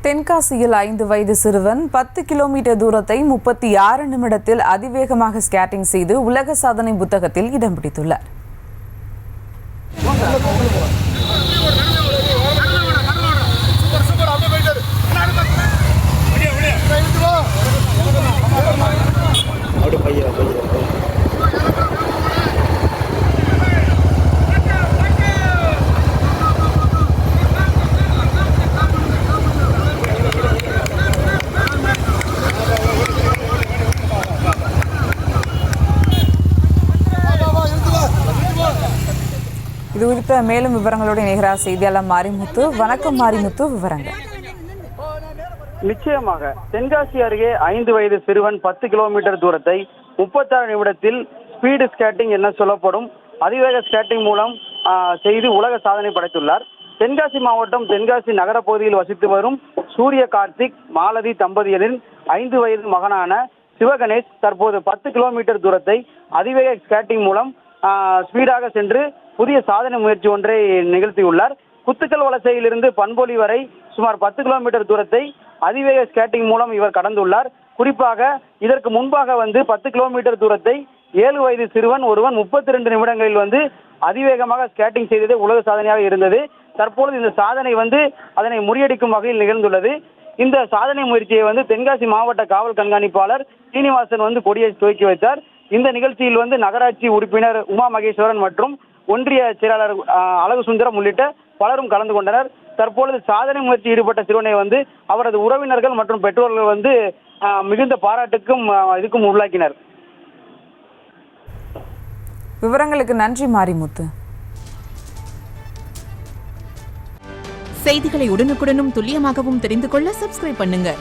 தென்காசியில் 5 வயது சிறுவன் 10 கிலோமீட்டர் தூரத்தை 36 நிமிடத்தில் அதிவேகமாக ஸ்கேட்டிங் செய்து உலக சாதனை புத்தகத்தில் இடம் பிடித்துள்ளார். இது குறித்த மேலும் விவரங்களோடு இணைகிறார் செய்தியாளர் மாரிமுத்து. வணக்கம் மாரிமுத்து, விவரங்கள். நிச்சயமாக தென்காசி அருகே 5 வயது சிறுவன் 10 கிலோமீட்டர் தூரத்தை 36 நிமிடத்தில் ஸ்பீடு ஸ்கேட்டிங் என சொல்லப்படும் அதிவேக ஸ்கேட்டிங் மூலம் செய்து உலக சாதனை படைத்துள்ளார். தென்காசி மாவட்டம் தென்காசி நகர பகுதியில் வசித்து வரும் சூரிய கார்த்திக் மாலதி தம்பதியரின் 5 வயது மகனான சிவகணேஷ் தற்போது 10 கிலோமீட்டர் தூரத்தை அதிவேக ஸ்கேட்டிங் மூலம் ஸ்பீடாக சென்று புதிய சாதனை முயற்சி ஒன்றை நிகழ்த்தியுள்ளார். குத்துக்கல் வலசையிலிருந்து பண்பொலி வரை சுமார் 10 கிலோமீட்டர் தூரத்தை அதிவேக ஸ்கேட்டிங் மூலம் இவர் கடந்துள்ளார். குறிப்பாக இதற்கு முன்பாக 10 கிலோமீட்டர் தூரத்தை 7 வயது சிறுவன் ஒருவன் 32 நிமிடங்களில் அதிவேகமாக ஸ்கேட்டிங் செய்தது உலக சாதனையாக இருந்தது. தற்பொழுது இந்த சாதனை அதனை முறியடிக்கும் வகையில் நிகழ்ந்துள்ளது. இந்த சாதனை முயற்சியை தென்காசி மாவட்ட காவல் கண்காணிப்பாளர் சீனிவாசன் கொடியை துவக்கி வைத்தார். இந்த நிகழ்ச்சியில் நகராட்சி உறுப்பினர் உமா மகேஸ்வரன் மற்றும் ஒன்றிய செயலாளர் அழகு சுந்தரம் உள்ளிட்ட பலரும் கலந்து கொண்டனர். தற்பொழுது சாதனை முயற்சி ஈடுபட்ட சிறுவனை அவரது உறவினர்கள் மற்றும் பெற்றோர்கள் மிகுந்த பாராட்டுக்கும் இதுக்கும் உள்ளாக்கினர். விவரங்களுக்கு நன்றி மாரிமுத்து. செய்திகளை உடனுக்குடனும் துல்லியமாகவும் தெரிந்து கொள்ள சப்ஸ்கிரைப் பண்ணுங்க.